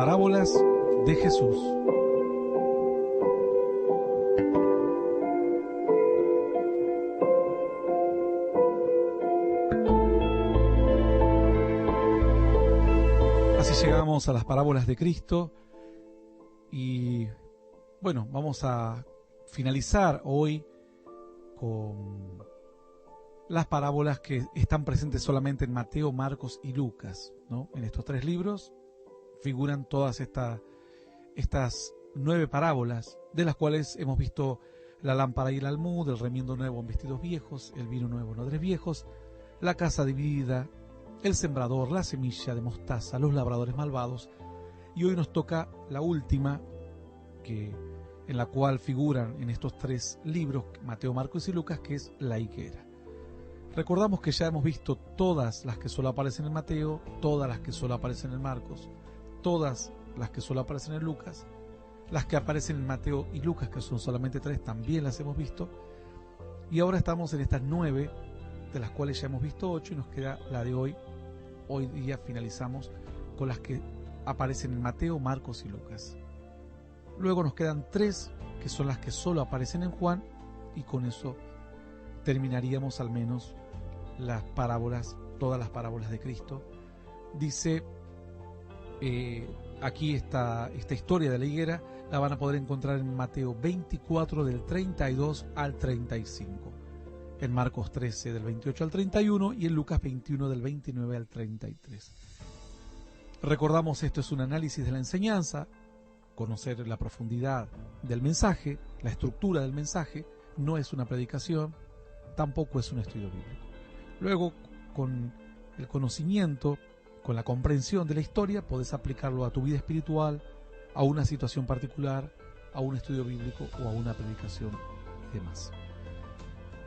parábolas de Jesús. Así llegamos a las parábolas de Cristo y bueno, vamos a finalizar hoy con las parábolas que están presentes solamente en Mateo, Marcos y Lucas, ¿no? En estos tres libros figuran todas estas 9 parábolas, de las cuales hemos visto la lámpara y el almud, el remiendo nuevo en vestidos viejos, el vino nuevo en odres viejos, la casa dividida, el sembrador, la semilla de mostaza, los labradores malvados, y hoy nos toca la última, en la cual figuran en estos 3 libros, Mateo, Marcos y Lucas, que es la higuera. Recordamos que ya hemos visto todas las que solo aparecen en Mateo, todas las que solo aparecen en Marcos, todas las que solo aparecen en Lucas, las que aparecen en Mateo y Lucas, que son solamente 3, también las hemos visto, y ahora estamos en estas 9, de las cuales ya hemos visto 8, y nos queda la de hoy. Hoy día finalizamos con las que aparecen en Mateo, Marcos y Lucas. Luego nos quedan 3, que son las que solo aparecen en Juan, y con eso terminaríamos al menos las parábolas, todas las parábolas de Cristo. Dice aquí esta historia de la higuera la van a poder encontrar en Mateo 24 del 32 al 35, en Marcos 13 del 28 al 31 y en Lucas 21 del 29 al 33. Recordamos, esto es un análisis de la enseñanza, conocer la profundidad del mensaje, la estructura del mensaje, no es una predicación, tampoco es un estudio bíblico. Luego, con el conocimiento, con la comprensión de la historia, podés aplicarlo a tu vida espiritual, a una situación particular, a un estudio bíblico o a una predicación y demás.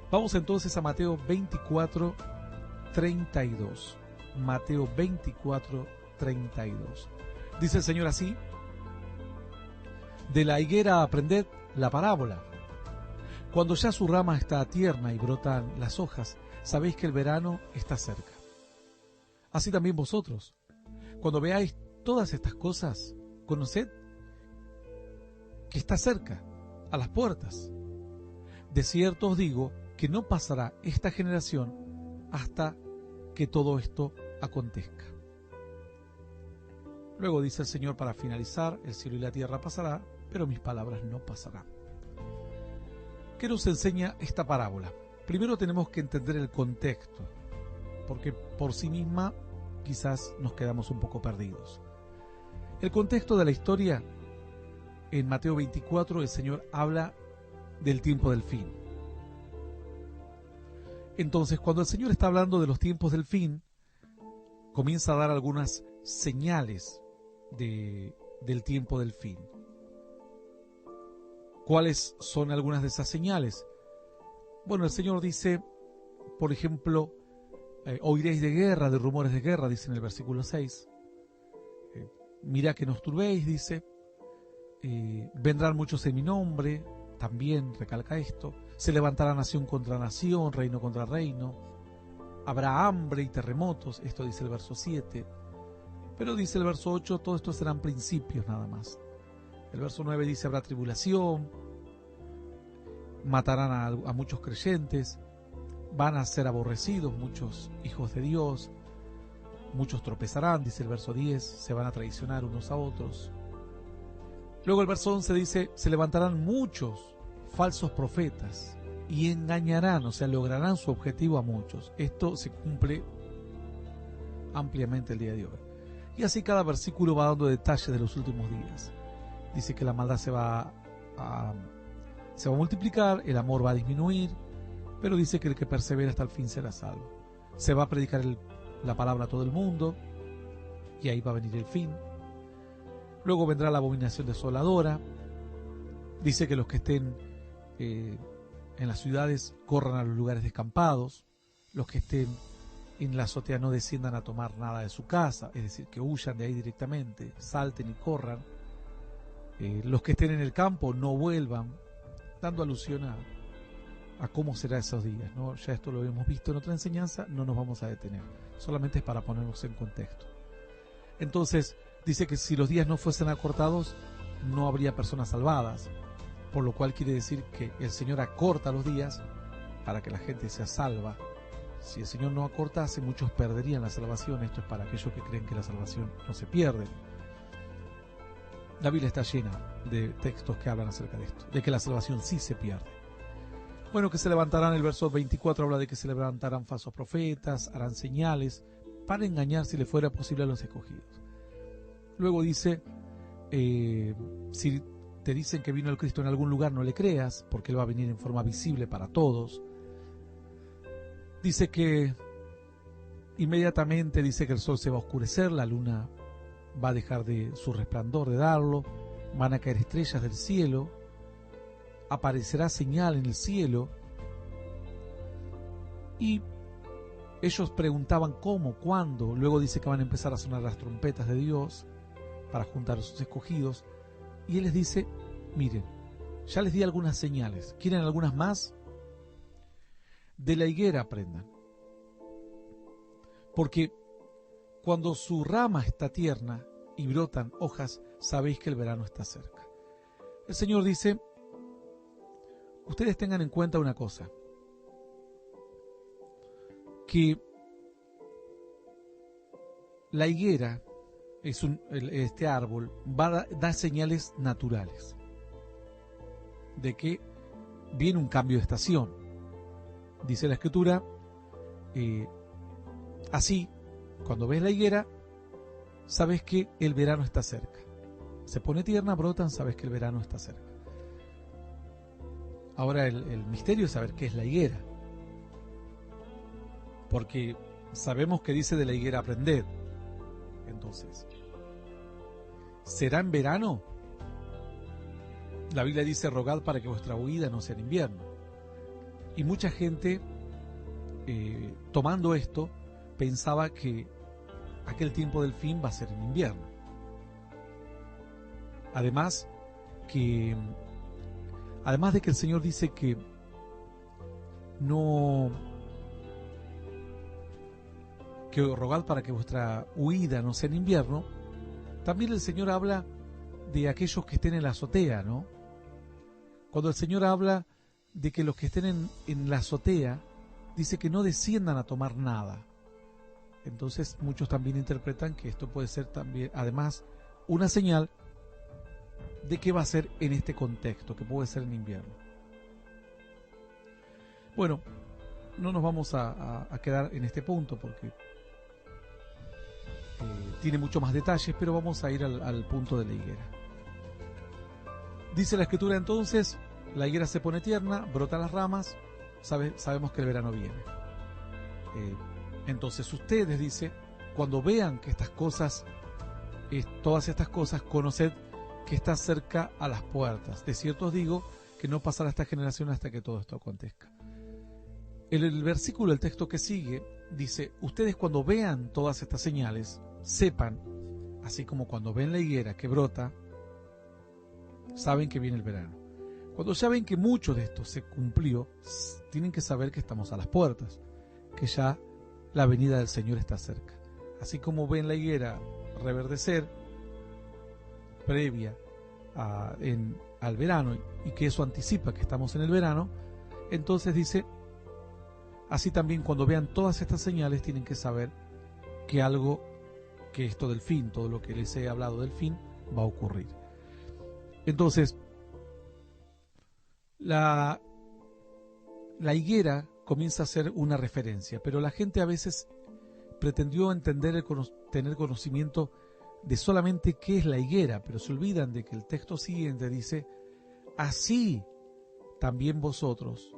Vamos entonces a Mateo 24, 32. Mateo 24, 32. Dice el Señor así: de la higuera aprended la parábola. Cuando ya su rama está tierna y brotan las hojas, sabéis que el verano está cerca. Así también vosotros, cuando veáis todas estas cosas, conoced que está cerca, a las puertas. De cierto os digo que no pasará esta generación hasta que todo esto acontezca. Luego dice el Señor, para finalizar: el cielo y la tierra pasará, pero mis palabras no pasarán. ¿Qué nos enseña esta parábola? Primero tenemos que entender el contexto, porque por sí misma quizás nos quedamos un poco perdidos. El contexto de la historia, en Mateo 24, el Señor habla del tiempo del fin. Entonces, cuando el Señor está hablando de los tiempos del fin, comienza a dar algunas señales del tiempo del fin. ¿Cuáles son algunas de esas señales? Bueno, el Señor dice, por ejemplo, oiréis de guerra, de rumores de guerra, dice en el versículo 6. Mirad que no os turbéis, dice. Vendrán muchos en mi nombre, también recalca esto. Se levantará nación contra nación, reino contra reino. Habrá hambre y terremotos, esto dice el verso 7. Pero dice el verso 8, todo esto serán principios nada más. El verso 9 dice, habrá tribulación, matarán a muchos creyentes, van a ser aborrecidos muchos hijos de Dios, muchos tropezarán, dice el verso 10, se van a traicionar unos a otros. Luego el verso 11 dice, se levantarán muchos falsos profetas y engañarán, o sea, lograrán su objetivo a muchos. Esto se cumple ampliamente el día de hoy. Y así cada versículo va dando detalles de los últimos días. Dice que la maldad se va a multiplicar, el amor va a disminuir, pero dice que el que persevera hasta el fin será salvo. Se va a predicar la palabra a todo el mundo, y ahí va a venir el fin. Luego vendrá la abominación desoladora. Dice que los que estén en las ciudades corran a los lugares descampados, los que estén en la azotea no desciendan a tomar nada de su casa, es decir, que huyan de ahí directamente, salten y corran. Los que estén en el campo no vuelvan, dando alusión a cómo será esos días, ¿no? Ya esto lo hemos visto en otra enseñanza, no nos vamos a detener, solamente es para ponernos en contexto. Entonces, Dice que si los días no fuesen acortados, no habría personas salvadas, por lo cual quiere decir que el Señor acorta los días para que la gente sea salva. Si el Señor no acortase, muchos perderían la salvación. Esto es para aquellos que creen que la salvación no se pierde. La Biblia está llena de textos que hablan acerca de esto, de que la salvación sí se pierde. Bueno, que se levantarán, el verso 24 habla de que se levantarán falsos profetas, harán señales para engañar si le fuera posible a los escogidos. Luego dice, si te dicen que vino el Cristo en algún lugar, no le creas, porque Él va a venir en forma visible para todos. Dice que inmediatamente dice que el sol se va a oscurecer, la luna va a dejar de su resplandor de darlo, van a caer estrellas del cielo, aparecerá señal en el cielo. Y ellos preguntaban cómo, cuándo. Luego dice que van a empezar a sonar las trompetas de Dios para juntar a sus escogidos. Y Él les dice, miren, ya les di algunas señales, ¿quieren algunas más? De la higuera aprendan. Porque cuando su rama está tierna y brotan hojas, sabéis que el verano está cerca. El Señor dice, ustedes tengan en cuenta una cosa, que la higuera este árbol da señales naturales de que viene un cambio de estación. Dice la Escritura, así, cuando ves la higuera, sabes que el verano está cerca. Se pone tierna, brotan, sabes que el verano está cerca. Ahora el misterio es saber qué es la higuera. Porque sabemos que dice de la higuera aprended. Entonces, ¿será en verano? La Biblia dice, rogad para que vuestra huida no sea en invierno. Y mucha gente, tomando esto, pensaba que aquel tiempo del fin va a ser en invierno. Además de que el Señor dice que rogad para que vuestra huida no sea en invierno, también el Señor habla de aquellos que estén en la azotea, ¿no? Cuando el Señor habla de que los que estén en la azotea, dice que no desciendan a tomar nada. Entonces muchos también interpretan que esto puede ser también, además, una señal de qué va a ser en este contexto, que puede ser en invierno. Bueno, no nos vamos a quedar en este punto porque tiene mucho más detalles, pero vamos a ir al punto de la higuera. Dice la Escritura entonces, la higuera se pone tierna, brotan las ramas, sabemos que el verano viene. Entonces ustedes, dice, cuando vean que estas cosas, todas estas cosas, conoced que está cerca a las puertas. De cierto os digo que no pasará esta generación hasta que todo esto acontezca. El versículo, el texto que sigue, dice, ustedes cuando vean todas estas señales, sepan, así como cuando ven la higuera que brota, saben que viene el verano. Cuando ya ven que mucho de esto se cumplió, tienen que saber que estamos a las puertas, que ya la venida del Señor está cerca. Así como ven la higuera reverdecer, previa al verano, y que eso anticipa que estamos en el verano, entonces dice, así también cuando vean todas estas señales tienen que saber que esto del fin, todo lo que les he hablado del fin, va a ocurrir. Entonces, la higuera comienza a ser una referencia, pero la gente a veces pretendió entender, tener conocimiento de solamente qué es la higuera, pero se olvidan de que el texto siguiente dice, así también vosotros,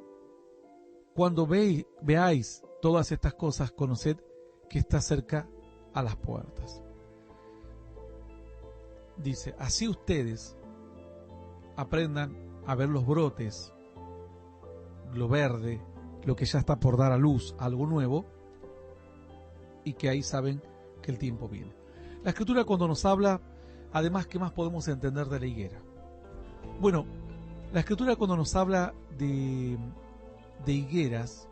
cuando veáis todas estas cosas, conoced que está cerca a las puertas. Dice, así ustedes aprendan a ver los brotes, lo verde, lo que ya está por dar a luz, algo nuevo, y que ahí saben que el tiempo viene. La Escritura cuando nos habla, además, ¿qué más podemos entender de la higuera? Bueno, la Escritura cuando nos habla de higueras,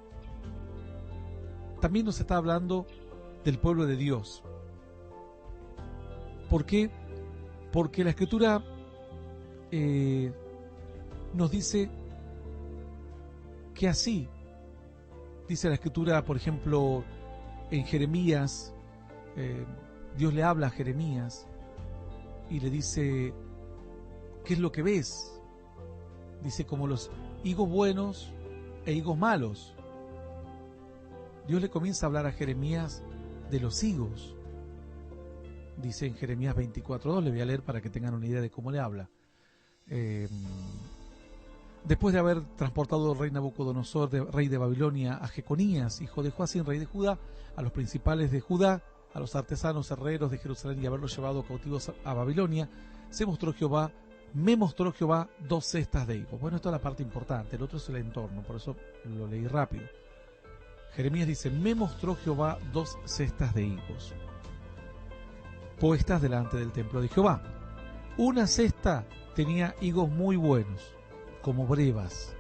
también nos está hablando del pueblo de Dios. ¿Por qué? Porque la Escritura nos dice que así, dice la Escritura, por ejemplo, en Jeremías, Dios le habla a Jeremías y le dice, ¿qué es lo que ves? Dice, como los higos buenos e higos malos. Dios le comienza a hablar a Jeremías de los higos. Dice en Jeremías 24:2, le voy a leer para que tengan una idea de cómo le habla. Después de haber transportado el rey Nabucodonosor, rey de Babilonia, a Jeconías, hijo de Joacim, rey de Judá, a los principales de Judá, a los artesanos herreros de Jerusalén y haberlos llevado cautivos a Babilonia, me mostró Jehová 2 cestas de higos. Bueno, esto es la parte importante, el otro es el entorno, por eso lo leí rápido. Jeremías dice, me mostró Jehová 2 cestas de higos, puestas delante del templo de Jehová. Una cesta tenía higos muy buenos, como brevas,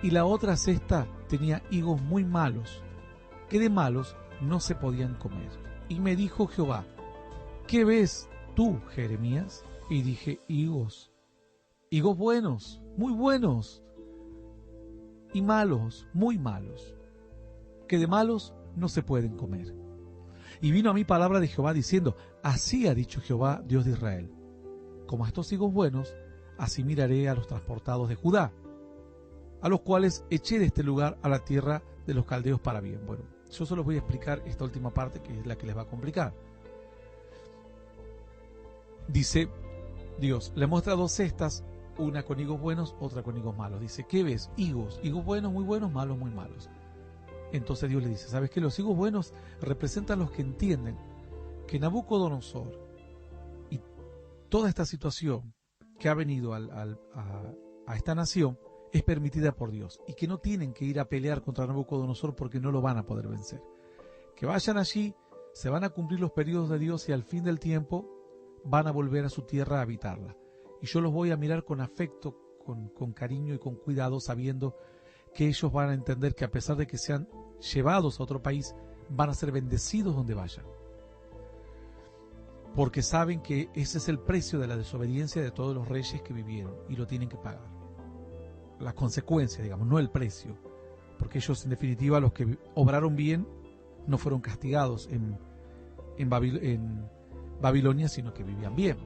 y la otra cesta tenía higos muy malos, que de malos no se podían comer. Y me dijo Jehová, ¿qué ves tú, Jeremías? Y dije, higos buenos, muy buenos, y malos, muy malos, que de malos no se pueden comer. Y vino a mí palabra de Jehová diciendo, así ha dicho Jehová, Dios de Israel, como a estos higos buenos, así miraré a los transportados de Judá, a los cuales eché de este lugar a la tierra de los caldeos para bien. Bueno, yo solo voy a explicar esta última parte, que es la que les va a complicar. Dice Dios, le muestra 2 cestas, una con higos buenos, otra con higos malos. Dice, ¿qué ves? Higos buenos, malos, muy malos. Entonces Dios le dice, ¿sabes qué? Los higos buenos representan los que entienden que Nabucodonosor y toda esta situación que ha venido a esta nación es permitida por Dios y que no tienen que ir a pelear contra Nabucodonosor porque no lo van a poder vencer. Que vayan allí, se van a cumplir los periodos de Dios y al fin del tiempo van a volver a su tierra a habitarla. Y yo los voy a mirar con afecto, con cariño y con cuidado, sabiendo que ellos van a entender que a pesar de que sean llevados a otro país, van a ser bendecidos donde vayan. Porque saben que ese es el precio de la desobediencia de todos los reyes que vivieron y lo tienen que pagar. Las consecuencias, digamos, no el precio. Porque ellos, en definitiva, los que obraron bien, no fueron castigados en Babilonia, sino que vivían bien.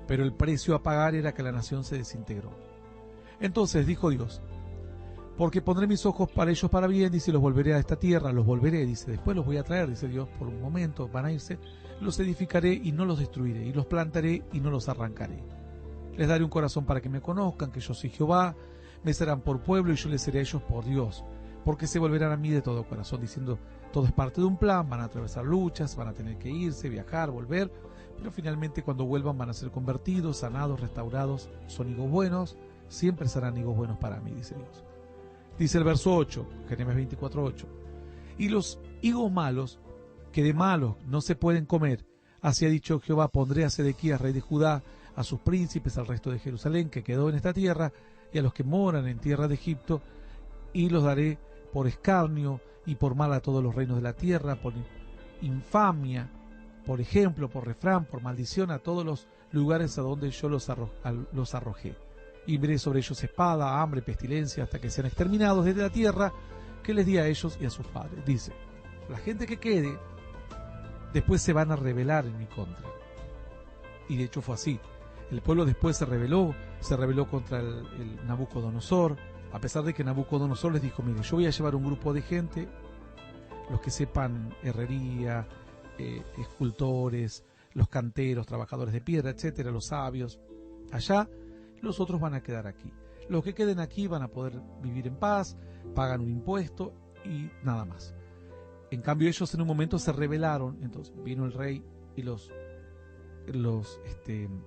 Pero el precio a pagar era que la nación se desintegró. Entonces dijo Dios, porque pondré mis ojos para ellos para bien, dice, los volveré a esta tierra, los volveré, dice, después los voy a traer, dice Dios, por un momento van a irse, los edificaré y no los destruiré, y los plantaré y no los arrancaré. Les daré un corazón para que me conozcan, que yo soy Jehová, me serán por pueblo y yo les seré a ellos por Dios, porque se volverán a mí de todo corazón, diciendo, todo es parte de un plan, van a atravesar luchas, van a tener que irse, viajar, volver, pero finalmente cuando vuelvan van a ser convertidos, sanados, restaurados, son higos buenos, siempre serán higos buenos para mí, dice Dios. Dice el verso 8, Jeremías 24:8, y los higos malos, que de malos no se pueden comer, así ha dicho Jehová, pondré a Sedequías, rey de Judá, a sus príncipes, al resto de Jerusalén, que quedó en esta tierra, y a los que moran en tierra de Egipto, y los daré por escarnio y por mal a todos los reinos de la tierra, por infamia, por ejemplo, por refrán, por maldición a todos los lugares a donde yo los arrojé. Y veré sobre ellos espada, hambre, pestilencia, hasta que sean exterminados desde la tierra que les di a ellos y a sus padres. Dice, la gente que quede, después se van a rebelar en mi contra. Y de hecho fue así. El pueblo después se rebeló contra el Nabucodonosor, a pesar de que Nabucodonosor les dijo, mire, yo voy a llevar un grupo de gente, los que sepan herrería, escultores, los canteros, trabajadores de piedra, etcétera, los sabios, allá. Los otros van a quedar aquí. Los que queden aquí van a poder vivir en paz, pagan un impuesto y nada más. En cambio ellos en un momento se rebelaron, entonces vino el rey y los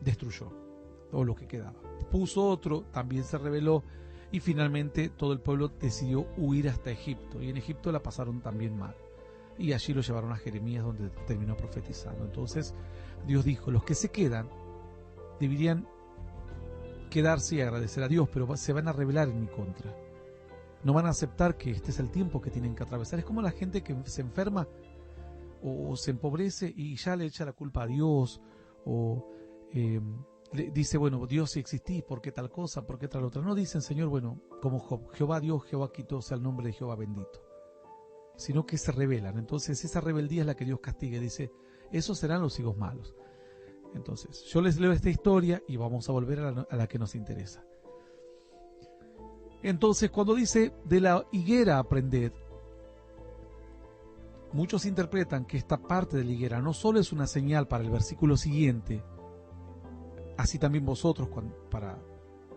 destruyó, todo lo que quedaba. Puso otro, también se rebeló y finalmente todo el pueblo decidió huir hasta Egipto. Y en Egipto la pasaron también mal. Y allí lo llevaron a Jeremías, donde terminó profetizando. Entonces Dios dijo, los que se quedan deberían quedarse y agradecer a Dios, pero se van a rebelar en mi contra. No van a aceptar que este es el tiempo que tienen que atravesar. Es como la gente que se enferma o se empobrece y ya le echa la culpa a Dios, o le dice, bueno, Dios si existís, ¿por qué tal cosa? ¿Por qué tal otra? No dicen, Señor, bueno, como Job, Jehová Dios, Jehová quitó, sea el nombre de Jehová bendito. Sino que se rebelan. Entonces esa rebeldía es la que Dios castiga. Dice, esos serán los hijos malos. Entonces, yo les leo esta historia y vamos a volver a la que nos interesa. Entonces, cuando dice de la higuera aprended, muchos interpretan que esta parte de la higuera no solo es una señal para el versículo siguiente, así también vosotros,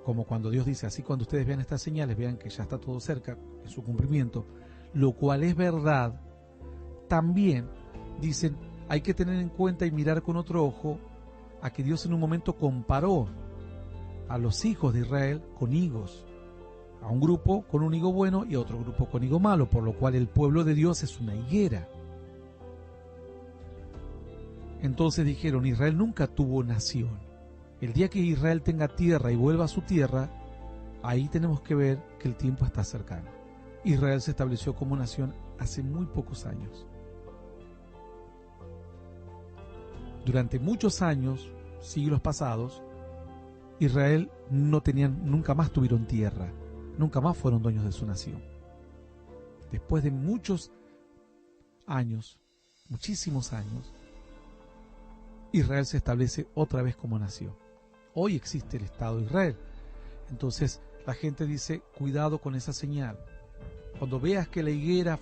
como cuando Dios dice, así cuando ustedes vean estas señales, vean que ya está todo cerca en su cumplimiento, lo cual es verdad. También dicen, hay que tener en cuenta y mirar con otro ojo a que Dios en un momento comparó a los hijos de Israel con higos, a un grupo con un higo bueno y a otro grupo con higo malo, por lo cual el pueblo de Dios es una higuera. Entonces dijeron, Israel nunca tuvo nación. El día que Israel tenga tierra y vuelva a su tierra, ahí tenemos que ver que el tiempo está cercano. Israel se estableció como nación hace muy pocos años. Durante muchos años, siglos pasados, Israel nunca más tuvieron tierra, nunca más fueron dueños de su nación. Después de muchos años, muchísimos años, Israel se establece otra vez como nación. Hoy existe el Estado de Israel. Entonces la gente dice, cuidado con esa señal. Cuando veas que la higuera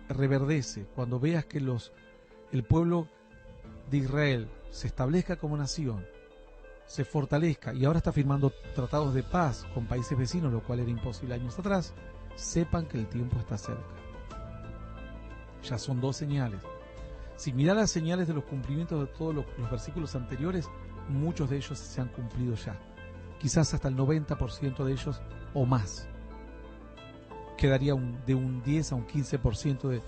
reverdece, cuando veas que el pueblo de Israel se establezca como nación, se fortalezca y ahora está firmando tratados de paz con países vecinos, lo cual era imposible años atrás, sepan que el tiempo está cerca. Ya son dos señales. Si miran las señales de los cumplimientos de todos los versículos anteriores, muchos de ellos se han cumplido ya. Quizás hasta el 90% de ellos o más. Quedaría de un 10 a un 15%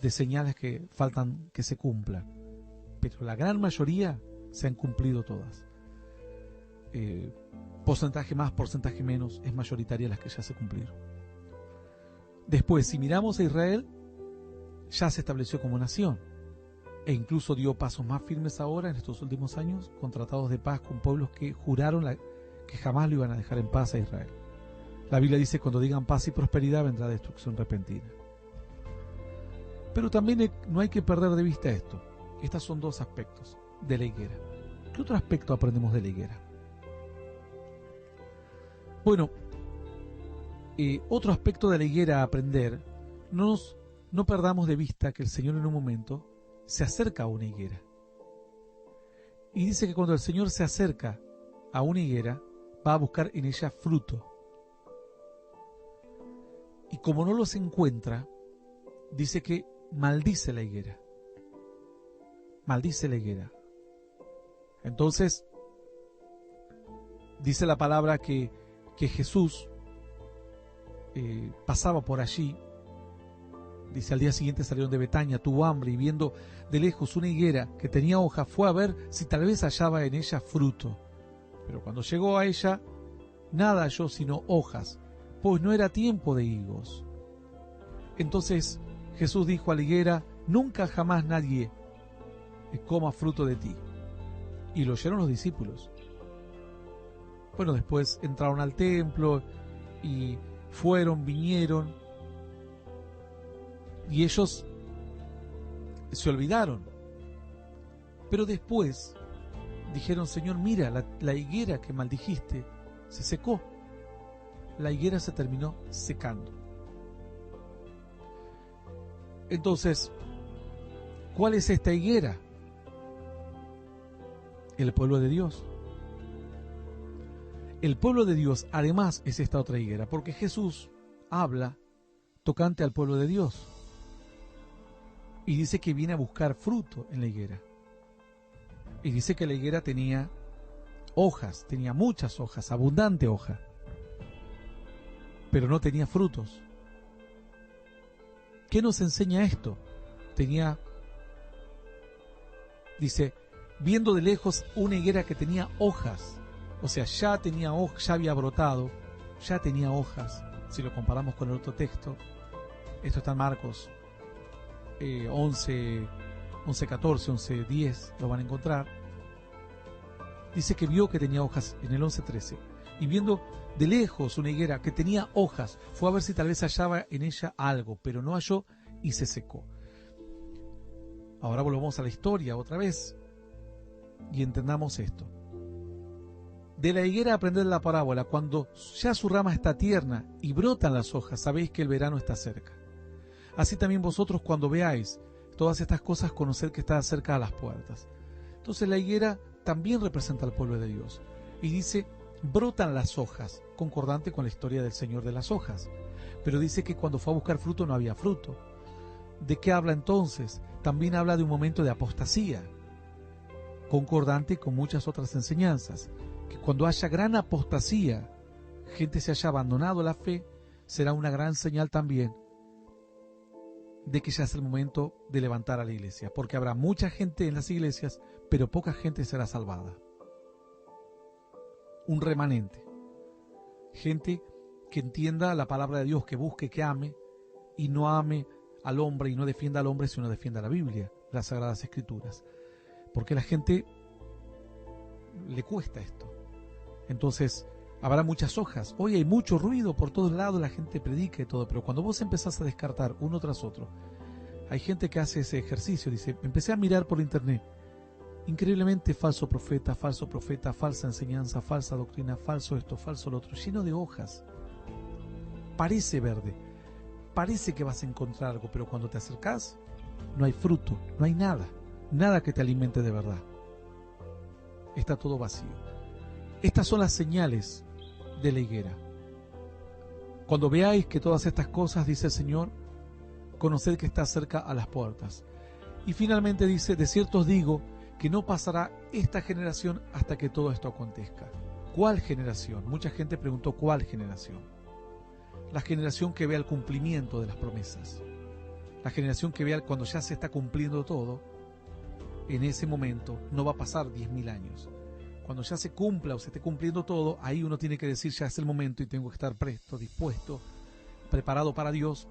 de señales que faltan que se cumplan. Pero la gran mayoría se han cumplido todas. Porcentaje más, porcentaje menos, es mayoritaria las que ya se cumplieron. Después, si miramos a Israel, ya se estableció como nación. E incluso dio pasos más firmes ahora en estos últimos años con tratados de paz con pueblos que juraron que jamás lo iban a dejar en paz a Israel. La Biblia dice, cuando digan paz y prosperidad vendrá destrucción repentina. Pero también no hay que perder de vista esto. Estos son dos aspectos de la higuera. ¿Qué otro aspecto aprendemos de la higuera? Bueno, otro aspecto de la higuera a aprender, no perdamos de vista que el Señor en un momento se acerca a una higuera. Y dice que cuando el Señor se acerca a una higuera, va a buscar en ella fruto. Y como no los encuentra, dice que maldice la higuera. Maldice la higuera. Entonces, dice la palabra que Jesús pasaba por allí. Dice, al día siguiente salieron de Betania, tuvo hambre y viendo de lejos una higuera que tenía hojas, fue a ver si tal vez hallaba en ella fruto. Pero cuando llegó a ella, nada halló sino hojas, pues no era tiempo de higos. Entonces Jesús dijo a la higuera, nunca jamás nadie coma fruto de ti. Y lo oyeron los discípulos. Bueno, después entraron al templo y vinieron, y ellos se olvidaron. Pero después dijeron, Señor, mira, la higuera que maldijiste se secó. La higuera se terminó secando. Entonces, ¿cuál es esta higuera? El pueblo de Dios. El pueblo de Dios, además, es esta otra higuera, porque Jesús habla tocante al pueblo de Dios. Y dice que viene a buscar fruto en la higuera. Y dice que la higuera tenía hojas, tenía muchas hojas, abundante hoja. Pero no tenía frutos. ¿Qué nos enseña esto? Dice, viendo de lejos una higuera que tenía hojas. O sea, ya tenía hojas, ya había brotado, ya tenía hojas. Si lo comparamos con el otro texto, esto está en Marcos 11, 11:14, 11:10, lo van a encontrar. Dice que vio que tenía hojas en el 11:13. Y viendo de lejos una higuera que tenía hojas, fue a ver si tal vez hallaba en ella algo, pero no halló y se secó. Ahora volvamos a la historia otra vez y entendamos esto. De la higuera aprended la parábola: cuando ya su rama está tierna y brotan las hojas, sabéis que el verano está cerca. Así también vosotros, cuando veáis todas estas cosas, conoced que está cerca a las puertas. Entonces la higuera también representa al pueblo de Dios. Y dice, brotan las hojas, concordante con la historia del Señor de las hojas. Pero dice que cuando fue a buscar fruto no había fruto. ¿De qué habla entonces? También habla de un momento de apostasía, concordante con muchas otras enseñanzas. Que cuando haya gran apostasía, gente se haya abandonado la fe, será una gran señal también de que ya es el momento de levantar a la iglesia, porque habrá mucha gente en las iglesias, pero poca gente será salvada. Un remanente, gente que entienda la palabra de Dios, que busque, que ame, y no ame al hombre y no defienda al hombre, sino defienda la Biblia, las Sagradas Escrituras, porque a la gente le cuesta esto. Entonces habrá muchas hojas. Hoy hay mucho ruido por todos lados, la gente predica y todo, pero cuando vos empezás a descartar uno tras otro, hay gente que hace ese ejercicio, dice, empecé a mirar por internet, increíblemente falso profeta, falsa enseñanza, falsa doctrina, falso esto, falso lo otro, lleno de hojas. Parece verde, parece que vas a encontrar algo, pero cuando te acercás, no hay fruto, no hay nada, nada que te alimente de verdad. Está todo vacío. Estas son las señales de la higuera. Cuando veáis que todas estas cosas, dice el Señor, conoced que está cerca a las puertas. Y finalmente dice, de cierto os digo que no pasará esta generación hasta que todo esto acontezca. ¿Cuál generación? Mucha gente preguntó, ¿cuál generación? La generación que vea el cumplimiento de las promesas. La generación que vea cuando ya se está cumpliendo todo. En ese momento no va a pasar 10.000 años. Cuando ya se cumpla o se esté cumpliendo todo, ahí uno tiene que decir, ya es el momento y tengo que estar presto, dispuesto, preparado para Dios,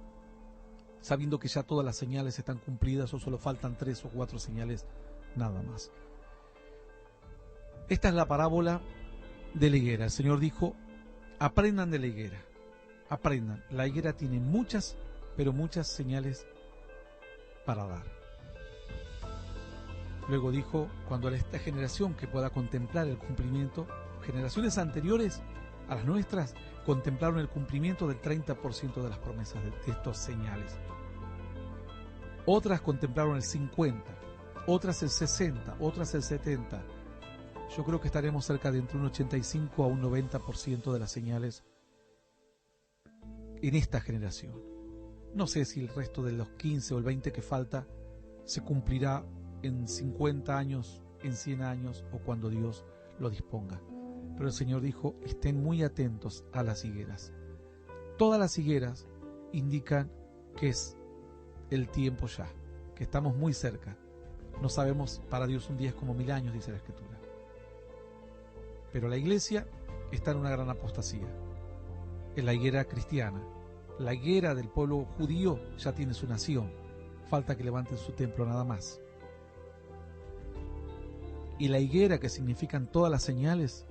sabiendo que ya todas las señales están cumplidas o solo faltan 3 o 4 señales nada más. Esta es la parábola de la higuera. El Señor dijo, aprendan de la higuera, aprendan. La higuera tiene muchas, pero muchas señales para dar. Luego dijo, cuando a esta generación que pueda contemplar el cumplimiento, generaciones anteriores a las nuestras contemplaron el cumplimiento del 30% de las promesas de estas señales. Otras contemplaron el 50%, otras el 60%, otras el 70%. Yo creo que estaremos cerca de entre un 85 a un 90% de las señales en esta generación. No sé si el resto de los 15 o el 20 que falta se cumplirá en 50 años, en 100 años o cuando Dios lo disponga. Pero el Señor dijo, estén muy atentos a las higueras. Todas las higueras indican que es el tiempo ya, que estamos muy cerca. No sabemos, para Dios un día es como 1000 años, dice la Escritura. Pero la iglesia está en una gran apostasía. En la higuera cristiana, la higuera del pueblo judío ya tiene su nación. Falta que levanten su templo nada más. Y la higuera, que significan todas las señales,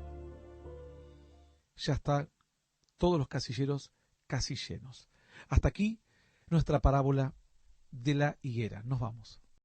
ya está todos los casilleros casi llenos. Hasta aquí nuestra parábola de la higuera. Nos vamos.